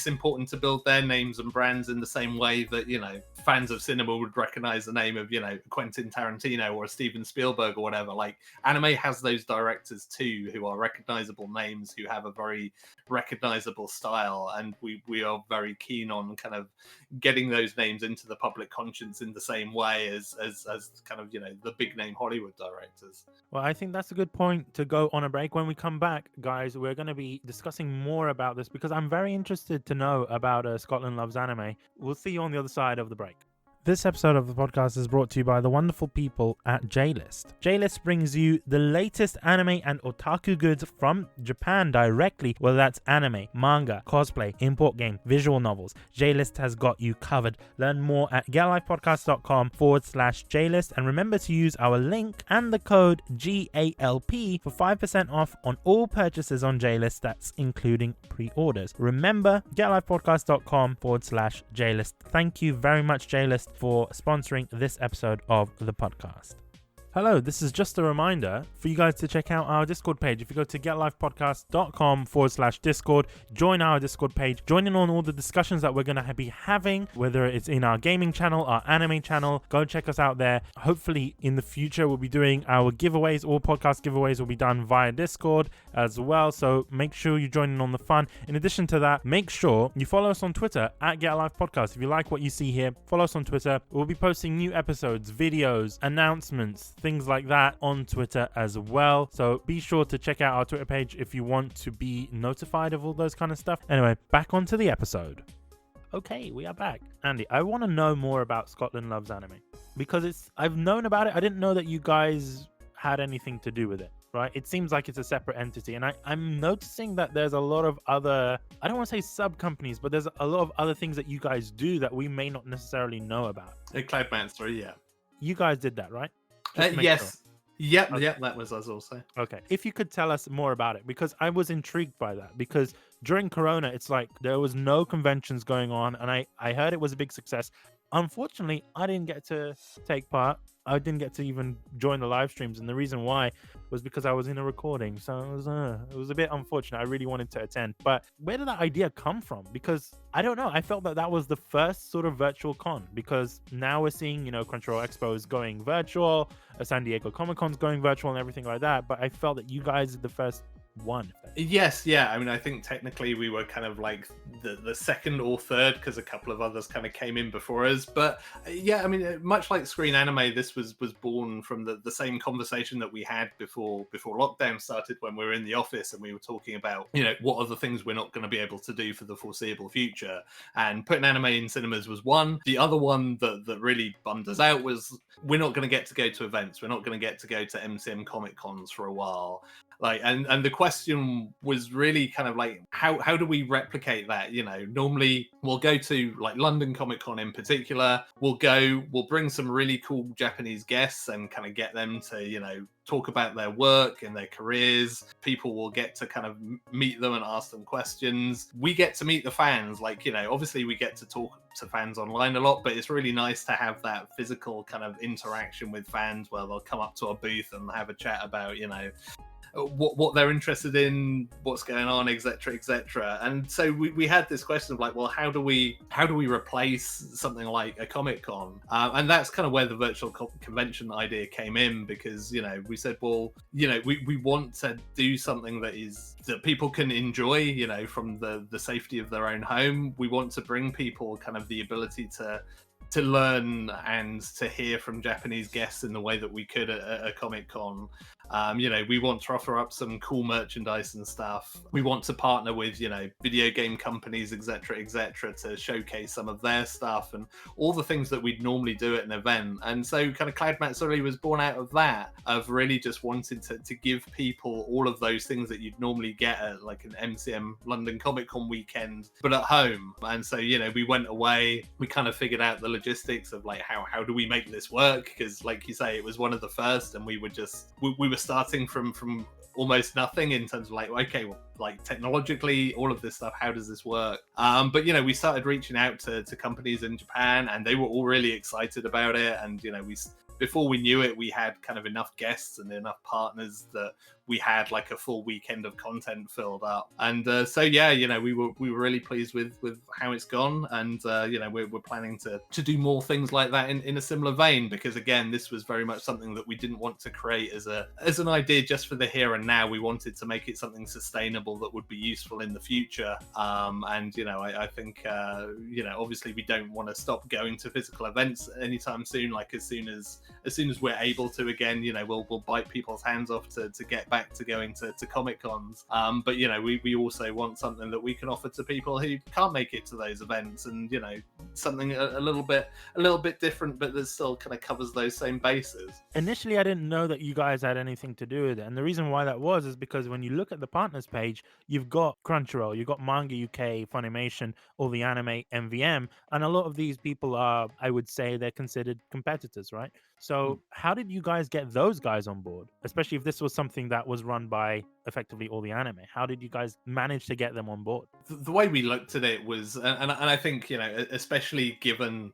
Speaker 2: important to build their names and brands in the same way that fans of cinema would recognize the name of Quentin Tarantino or Steven Spielberg or whatever. Like, anime has those directors too, who are recognizable names, who have a very recognizable style, and we are very keen on kind of getting those names into the public conscience in the same way as kind of the big name Hollywood directors.
Speaker 1: Well, I think that's a good point to go on a break. When we come back, guys, we're going to be discussing more about this, because I'm very interested to know about Scotland Loves Anime. We'll see you on the other side of the break. This episode of the podcast is brought to you by the wonderful people at JList. JList brings you the latest anime and otaku goods from Japan directly, whether that's anime, manga, cosplay, import game, visual novels. JList has got you covered. Learn more at getlifepodcast.com/JList, and remember to use our link and the code GALP for 5% off on all purchases on JList. That's including pre-orders. Remember, getlifepodcast.com/JList. Thank you very much, JList, for sponsoring this episode of the podcast. Hello, this is just a reminder for you guys to check out our Discord page. If you go to getlifepodcast.com/Discord, join our Discord page, join in on all the discussions that we're going to be having, whether it's in our gaming channel, our anime channel. Go check us out there. Hopefully in the future we'll be doing our giveaways. All podcast giveaways will be done via Discord as well, so make sure you join in on the fun. In addition to that, make sure you follow us on Twitter at GetLifePodcast. If you like what you see here, follow us on Twitter. We'll be posting new episodes, videos, announcements, things like that on Twitter as well. So be sure to check out our Twitter page if you want to be notified of all those kind of stuff. Anyway, back onto the episode. Okay, we are back. Andy, I want to know more about Scotland Loves Anime, because I've known about it. I didn't know that you guys had anything to do with it, right? It seems like it's a separate entity, and I'm noticing that there's a lot of other, I don't want to say sub companies, but there's a lot of other things that you guys do that we may not necessarily know about.
Speaker 2: Cloud Matsuri, yeah.
Speaker 1: You guys did that, right?
Speaker 2: Yes.
Speaker 1: Sure.
Speaker 2: Yep,
Speaker 1: Okay.
Speaker 2: Yep, that was us also.
Speaker 1: Okay. If you could tell us more about it, because I was intrigued by that, because during Corona, it's like there was no conventions going on, and I heard it was a big success. Unfortunately, I didn't get to take part. I didn't get to even join the live streams, and the reason why was because I was in a recording, so it was a bit unfortunate. I really wanted to attend, but where did that idea come from? Because I don't know, I felt that was the first sort of virtual con, because now we're seeing, Crunchyroll Expo is going virtual, San Diego Comic-Con's going virtual and everything like that, but I felt that you guys are the first one.
Speaker 2: Yes, yeah. I mean, I think technically we were kind of like the second or third, because a couple of others kind of came in before us. But yeah, I mean, much like Screen Anime, this was born from the same conversation that we had before lockdown started, when we were in the office and we were talking about, what are the things we're not going to be able to do for the foreseeable future. And putting anime in cinemas was one. The other one that really bummed us out was we're not going to go to events. We're not going to get to go to MCM Comic Cons for a while. Like, and the question was really kind of like, how do we replicate that? Normally we'll go to like London Comic Con in particular. We'll bring some really cool Japanese guests and kind of get them to, talk about their work and their careers. People will get to kind of meet them and ask them questions. We get to meet the fans. Like, obviously we get to talk to fans online a lot, but it's really nice to have that physical kind of interaction with fans where they'll come up to our booth and have a chat about, what they're interested in, what's going on, etc., etc. And so we had this question of like, well, how do we replace something like a Comic-Con? And that's kind of where the virtual convention idea came in, because we said, well, we want to do something that people can enjoy, from the safety of their own home. We want to bring people kind of the ability to learn and to hear from Japanese guests in the way that we could at a Comic-Con. We want to offer up some cool merchandise and stuff. We want to partner with, video game companies, etc., to showcase some of their stuff and all the things that we'd normally do at an event. And so kind of Cloud Matsuri was born out of that, of really just wanting to give people all of those things that you'd normally get at like an MCM London Comic Con weekend, but at home. And so, we went away, we kind of figured out the logistics of like, how do we make this work? Because like you say, it was one of the first, and we were starting from almost nothing in terms of like, okay, well, like technologically, all of this stuff, how does this work? But we started reaching out to companies in Japan, and they were all really excited about it. And before we knew it, we had kind of enough guests and enough partners that we had like a full weekend of content filled up. And so we were really pleased with how it's gone. And we're planning to do more things like that in a similar vein, because again, this was very much something that we didn't want to create as an idea just for the here and now. We wanted to make it something sustainable that would be useful in the future. I think obviously we don't want to stop going to physical events anytime soon. Like as soon as we're able to again, we'll bite people's hands off to get back to going to Comic-Cons. But we also want something that we can offer to people who can't make it to those events, and something a little bit different, but that still kind of covers those same bases.
Speaker 1: Initially, I didn't know that you guys had anything to do with it, and the reason why that was is because when you look at the partners page, you've got Crunchyroll, you've got Manga UK, Funimation, all the anime, MVM, and a lot of these people are, I would say, they're considered competitors, right? So how did you guys get those guys on board, especially if this was something that was run by effectively all the anime? How did you guys manage to get them on board?
Speaker 2: The way we looked at it was, and I think especially given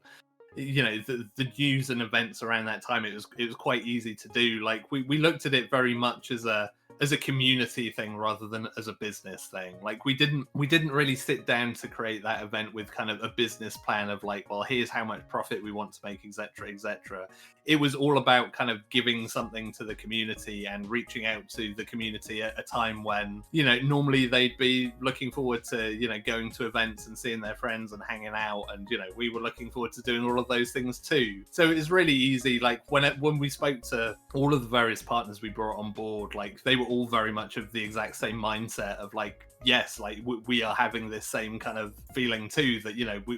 Speaker 2: the news and events around that time, it was quite easy to do. Like we looked at it very much as a community thing rather than as a business thing. Like we didn't really sit down to create that event with kind of a business plan of like, well, here's how much profit we want to make, etc. It was all about kind of giving something to the community and reaching out to the community at a time when normally they'd be looking forward to going to events and seeing their friends and hanging out, and we were looking forward to doing all of those things too. So it was really easy. Like when we spoke to all of the various partners we brought on board, like they were all very much of the exact same mindset of like, yes, like we are having this same kind of feeling too, that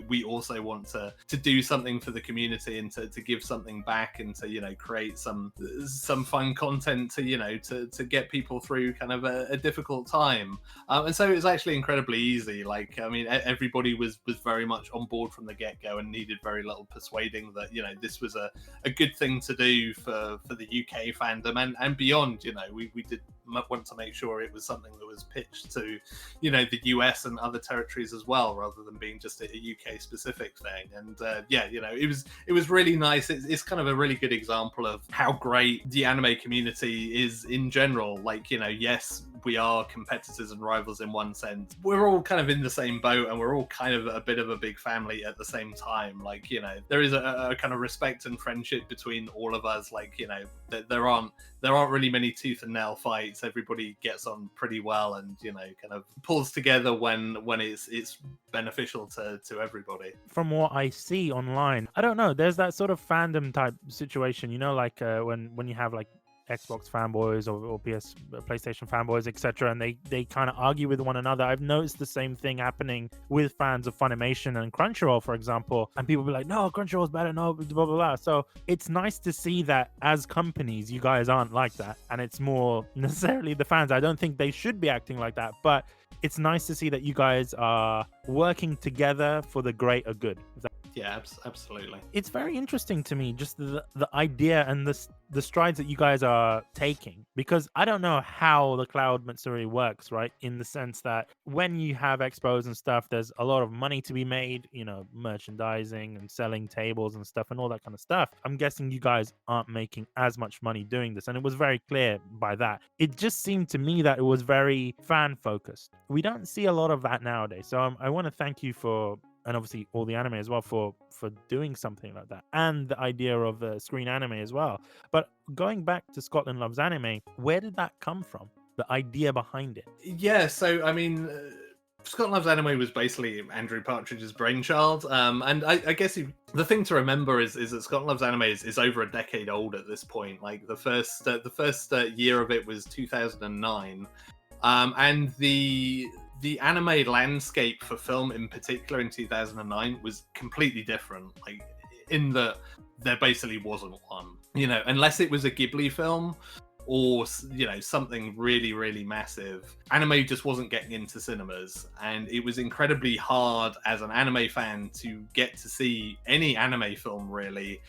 Speaker 2: we also want to do something for the community and to give something back, and to create some fun content to get people through kind of a difficult time. And so it was actually incredibly easy. Like, I mean, everybody was very much on board from the get-go and needed very little persuading that this was a good thing to do for the UK fandom and beyond. We did want to make sure it was something that was pitched to the US and other territories as well, rather than being just a UK specific thing. And it was really nice. It's kind of a really good example of how great the anime community is in general. Like, yes, we are competitors and rivals in one sense. We're all kind of in the same boat, and we're all kind of a bit of a big family at the same time. Like, there is a kind of respect and friendship between all of us. Like, there aren't really many tooth and nail fights. Everybody gets on pretty well, and kind of pulls together when it's beneficial to everybody.
Speaker 1: From what I see online, I don't know, there's that sort of fandom type situation, like when you have like Xbox fanboys or PlayStation fanboys, etc., and they kind of argue with one another. I've noticed the same thing happening with fans of Funimation and Crunchyroll, for example, and people be like, no, Crunchyroll's better, no, blah blah blah. So it's nice to see that as companies you guys aren't like that, and it's more necessarily the fans. I don't think they should be acting like that, but it's nice to see that you guys are working together for the greater good.
Speaker 2: Yeah, absolutely.
Speaker 1: It's very interesting to me, just the idea and the strides that you guys are taking, because I don't know how the cloud Matsuri works, right? In the sense that when you have expos and stuff, there's a lot of money to be made, you know, merchandising and selling tables and stuff and all that kind of stuff. I'm guessing you guys aren't making as much money doing this, and it was very clear by that. It just seemed to me that it was very fan focused. We don't see a lot of that nowadays, so I want to thank you for, and obviously all the anime as well, for doing something like that, and the idea of screen anime as well. But going back to Scotland Loves Anime, where did that come from, the idea behind it?
Speaker 2: Yeah, so I mean, Scott Loves Anime was basically Andrew Partridge's brainchild, and I guess the thing to remember is that Scott Loves Anime is over a decade old at this point. Like the first year of it was 2009, and the anime landscape for film in particular in 2009 was completely different. Like in that there basically wasn't one, you know, unless it was a Ghibli film or, you know, something really, really massive. Anime just wasn't getting into cinemas, and it was incredibly hard as an anime fan to get to see any anime film, really.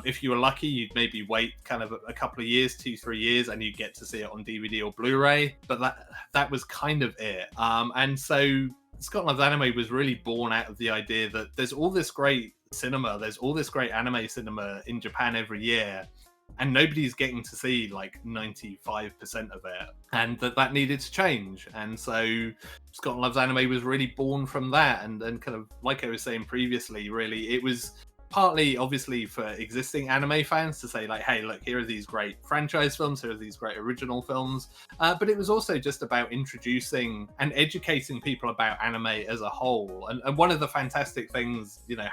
Speaker 2: If you were lucky, you'd maybe wait kind of a couple of years, 2-3 years, and you'd get to see it on DVD or Blu-ray. But that was kind of it. And so Scott Loves Anime was really born out of the idea that there's all this great cinema, there's all this great anime cinema in Japan every year, and nobody's getting to see like 95% of it, and that needed to change. And so Scott Loves Anime was really born from that, and kind of like I was saying previously, really it was partly obviously for existing anime fans to say like, hey, look, here are these great franchise films, here are these great original films, but it was also just about introducing and educating people about anime as a whole. And one of the fantastic things, you know,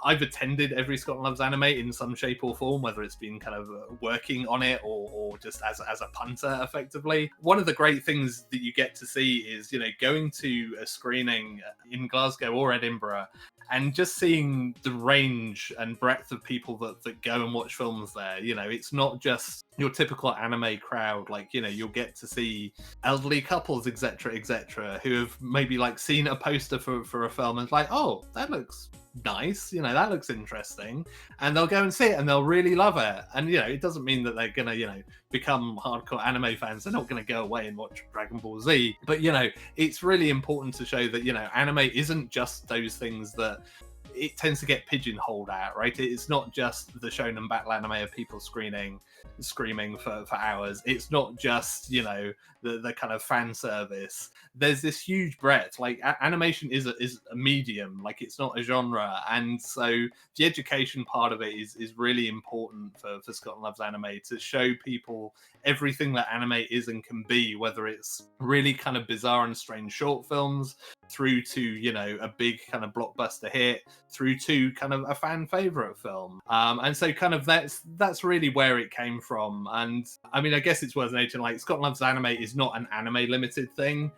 Speaker 2: I've attended every Scott Loves Anime in some shape or form, whether it's been kind of working on it or just as a punter effectively. One of the great things that you get to see is, you know, going to a screening in Glasgow or Edinburgh and just seeing the range and breadth of people that go and watch films there. You know, it's not just your typical anime crowd. Like, you know, you'll get to see elderly couples, etc., who have maybe like seen a poster for a film and it's like, oh, that looks nice, you know, that looks interesting, and they'll go and see it and they'll really love it. And, you know, it doesn't mean that they're gonna, you know, become hardcore anime fans. They're not gonna go away and watch Dragon Ball Z, but, you know, it's really important to show that, you know, anime isn't just those things that it tends to get pigeonholed at, right? It's not just the shonen battle anime of people screaming for hours. It's not just, you know, the kind of fan service. There's this huge breadth. Like animation is a medium, like it's not a genre, and so the education part of it is really important for Scott Loves Anime, to show people everything that anime is and can be, whether it's really kind of bizarre and strange short films through to, you know, a big kind of blockbuster hit, through to kind of a fan favorite film. And so kind of that's really where it came from. And I mean, I guess it's worth noting, like, Scott Loves Anime is not an anime limited thing.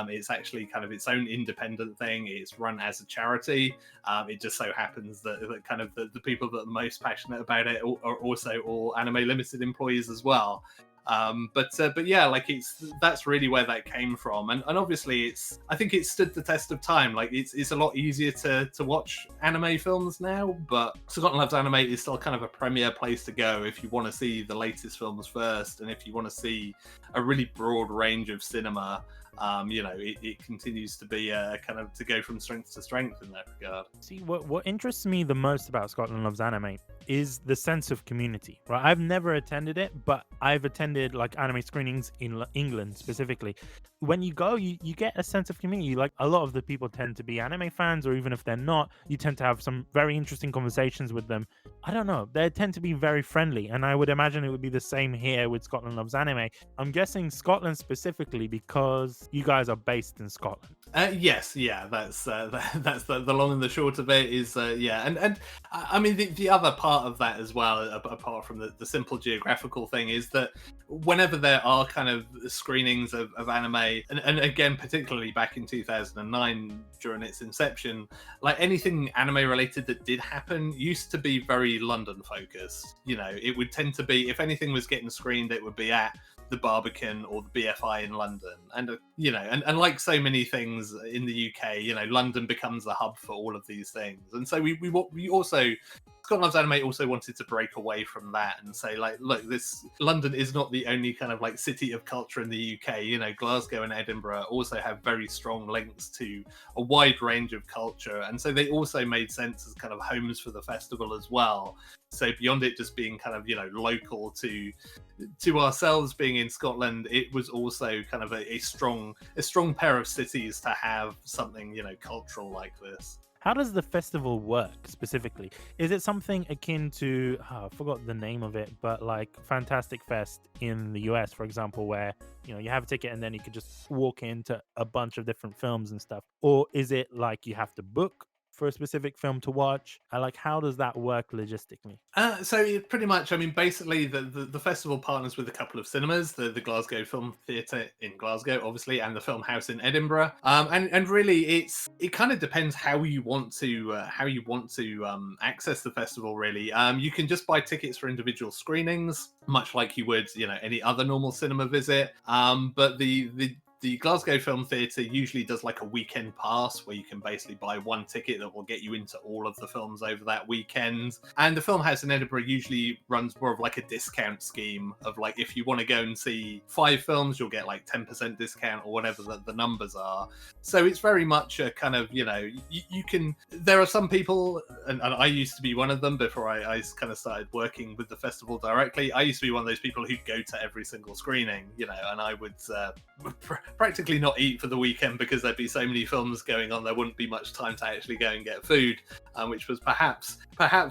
Speaker 2: It's actually kind of its own independent thing. It's run as a charity. It just so happens that kind of the people that are most passionate about it are also all Anime Limited employees as well. But yeah, like that's really where that came from, and obviously I think it stood the test of time. Like it's a lot easier to watch anime films now, but Scott Loves Anime is still kind of a premier place to go if you want to see the latest films first, and if you want to see a really broad range of cinema. You know, it continues to be kind of to go from strength to strength in that regard.
Speaker 1: See, what interests me the most about Scotland Loves Anime is the sense of community, right? I've never attended it, but I've attended like anime screenings in England specifically. When you go, you get a sense of community. Like a lot of the people tend to be anime fans, or even if they're not, you tend to have some very interesting conversations with them. I don't know, they tend to be very friendly, and I would imagine it would be the same here with Scotland Loves Anime. I'm guessing Scotland specifically because you guys are based in Scotland.
Speaker 2: Yes, yeah, that's the long and the short of it is yeah, and I mean the other part of that as well, apart from the simple geographical thing, is that whenever there are kind of screenings of anime, and again particularly back in 2009 during its inception, like anything anime related that did happen used to be very very London focused. You know, it would tend to be, if anything was getting screened, it would be at the Barbican or the BFI in London. And you know, and like so many things in the UK, you know, London becomes the hub for all of these things. And so we also, Scott Loves Anime also wanted to break away from that and say, like, look, this London is not the only kind of like city of culture in the UK. You know, Glasgow and Edinburgh also have very strong links to a wide range of culture, and so they also made sense as kind of homes for the festival as well. So beyond it just being kind of, you know, local to ourselves being in Scotland, it was also kind of a strong pair of cities to have something, you know, cultural like this.
Speaker 1: How does the festival work specifically? Is it something akin to, I forgot the name of it, but like Fantastic Fest in the US, for example, where, you know, you have a ticket and then you could just walk into a bunch of different films and stuff? Or is it like you have to book for a specific film to watch? Like, how does that work logistically?
Speaker 2: So it pretty much, I mean, basically the festival partners with a couple of cinemas, the Glasgow Film Theatre in Glasgow, obviously, and the Film House in Edinburgh. And really, it kind of depends how you want to access the festival. Really, you can just buy tickets for individual screenings, much like you would, you know, any other normal cinema visit. But the Glasgow Film Theatre usually does like a weekend pass where you can basically buy one ticket that will get you into all of the films over that weekend. And the Film House in Edinburgh usually runs more of like a discount scheme of like, if you want to go and see 5 films, you'll get like 10% discount or whatever the numbers are. So it's very much a kind of, you know, you can, there are some people, and I used to be one of them before I kind of started working with the festival directly. I used to be one of those people who'd go to every single screening, you know, and I would practically not eat for the weekend because there'd be so many films going on, there wouldn't be much time to actually go and get food, which was perhaps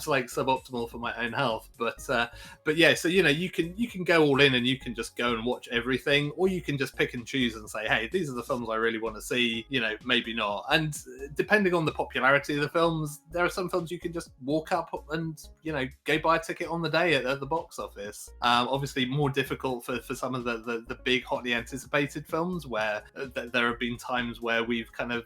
Speaker 2: like suboptimal for my own health. But yeah, so you know, you can go all in and you can just go and watch everything, or you can just pick and choose and say, hey, these are the films I really want to see, you know, maybe not. And depending on the popularity of the films, there are some films you can just walk up and, you know, go buy a ticket on the day at the box office. Obviously more difficult for some of the big hotly anticipated films, where there have been times where we've kind of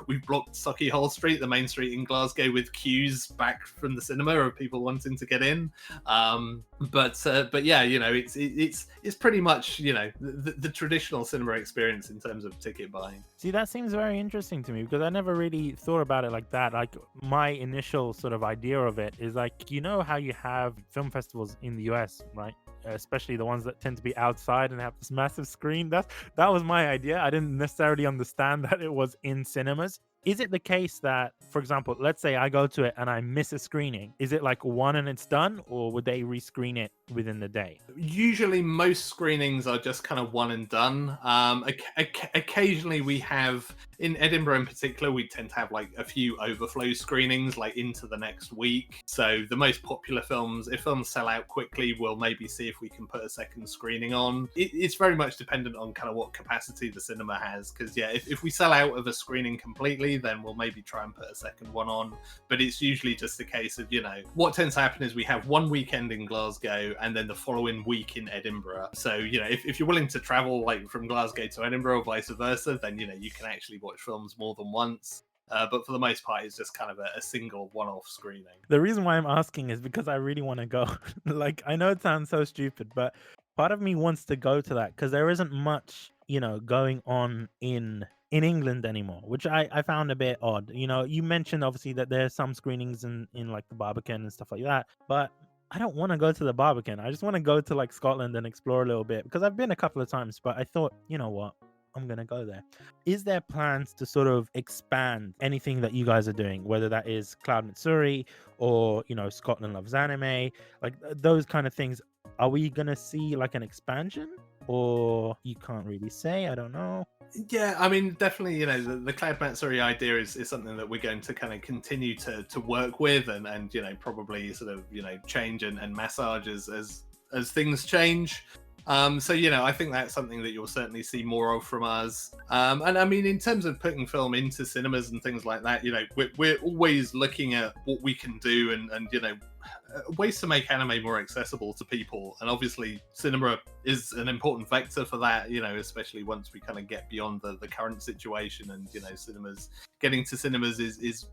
Speaker 2: we've blocked Sauchiehall Street, the main street in Glasgow, with queues back from the cinema of people wanting to get in. But yeah, you know, it's pretty much, you know, the traditional cinema experience in terms of ticket buying.
Speaker 1: See, that seems very interesting to me because I never really thought about it like that. Like, my initial sort of idea of it is like, you know how you have film festivals in the US, right? Especially the ones that tend to be outside and have this massive screen. That was my idea. I didn't necessarily understand that it was in cinemas. Is it the case that, for example, let's say I go to it and I miss a screening, is it like one and it's done, or would they rescreen it within the day?
Speaker 2: Usually most screenings are just kind of one and done. Occasionally we have, in Edinburgh in particular, we tend to have like a few overflow screenings like into the next week. So the most popular films, if films sell out quickly, we'll maybe see if we can put a second screening on. It's very much dependent on kind of what capacity the cinema has, because yeah, if we sell out of a screening completely, then we'll maybe try and put a second one on. But it's usually just a case of, you know, what tends to happen is we have one weekend in Glasgow and then the following week in Edinburgh. So, you know, if you're willing to travel like from Glasgow to Edinburgh or vice versa, then, you know, you can actually watch films more than once. But for the most part, it's just kind of a single one-off screening.
Speaker 1: The reason why I'm asking is because I really want to go. Like, I know it sounds so stupid, but part of me wants to go to that because there isn't much, you know, going on in England anymore, which I found a bit odd. You know, you mentioned obviously that there's some screenings in like the Barbican and stuff like that, but I don't want to go to the Barbican. I just want to go to like Scotland and explore a little bit, because I've been a couple of times, but I thought, you know what, I'm gonna go there. Is there plans to sort of expand anything that you guys are doing, whether that is Cloud Matsuri or, you know, Scotland Loves Anime, like those kind of things? Are we gonna see like an expansion, or you can't really say? I don't know.
Speaker 2: Yeah, I mean, definitely, you know, the Cloud Matsuri idea is something that we're going to kind of continue to work with and you know, probably sort of, you know, change and massage as things change. So, you know, I think that's something that you'll certainly see more of from us. And I mean, in terms of putting film into cinemas and things like that, you know, we're always looking at what we can do and you know, ways to make anime more accessible to people, and obviously cinema is an important vector for that, especially once we kind of get beyond the current situation, and cinemas, getting to cinemas is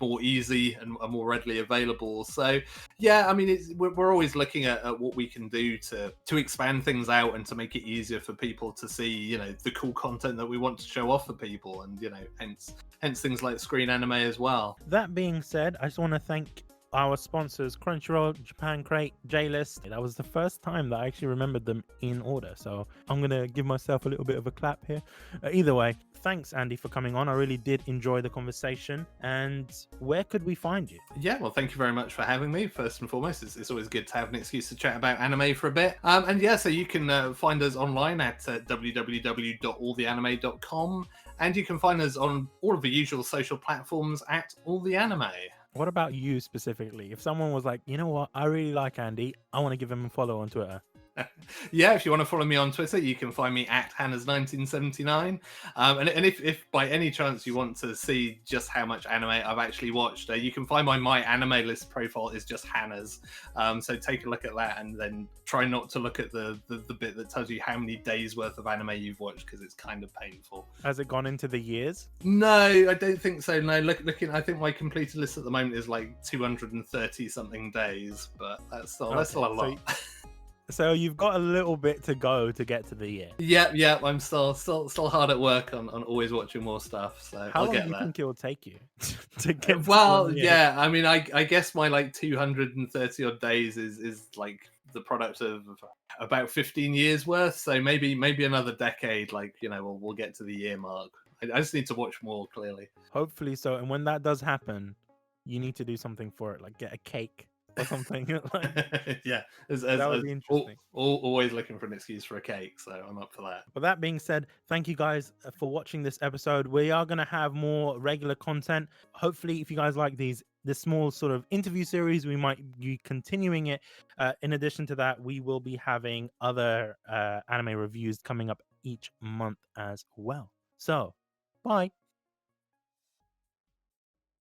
Speaker 2: more easy and more readily available. So yeah, I mean, we're always looking at what we can do to expand things out and to make it easier for people to see the cool content that we want to show off for people, and hence things like Screen Anime as well.
Speaker 1: That being said, I just want to thank our sponsors, Crunchyroll, Japan Crate, J-List. That was the first time that I actually remembered them in order, so I'm going to give myself a little bit of a clap here. Either way, thanks, Andy, for coming on. I really did enjoy the conversation. And where could we find you?
Speaker 2: Yeah, well, thank you very much for having me. First and foremost, it's always good to have an excuse to chat about anime for a bit. And yeah, so you can find us online at www.alltheanime.com, and you can find us on all of the usual social platforms at All The Anime.
Speaker 1: What about you specifically? If someone was like, you know what, I really like Andy, I want to give him a follow on Twitter.
Speaker 2: Yeah, if you want to follow me on Twitter, you can find me at Hannah's1979. And if by any chance you want to see just how much anime I've actually watched, you can find my anime list profile is just Hannah's. So take a look at that, and then try not to look at the bit that tells you how many days worth of anime you've watched, because it's kind of painful.
Speaker 1: Has it gone into the years?
Speaker 2: No, I don't think so. No, looking, I think my completed list at the moment is like 230 something days, but that's still a lot.
Speaker 1: So you've got a little bit to go to get to the year.
Speaker 2: Yeah. I'm still hard at work on always watching more stuff. So
Speaker 1: how
Speaker 2: I'll
Speaker 1: long
Speaker 2: get
Speaker 1: do you
Speaker 2: that.
Speaker 1: think it will take you to get?
Speaker 2: Well, yeah. I mean, I guess my like 230 odd days is like the product of about 15 years worth. So maybe another decade. Like we'll get to the year mark. I just need to watch more, clearly.
Speaker 1: Hopefully so. And when that does happen, you need to do something for it, like get a cake or something.
Speaker 2: Yeah,
Speaker 1: that would be interesting.
Speaker 2: Always looking for an excuse for a cake, so I'm up for that.
Speaker 1: But that being said, thank you guys for watching this episode. We are going to have more regular content. Hopefully, if you guys like this small sort of interview series, we might be continuing it. In addition to that, we will be having other anime reviews coming up each month as well. So, bye.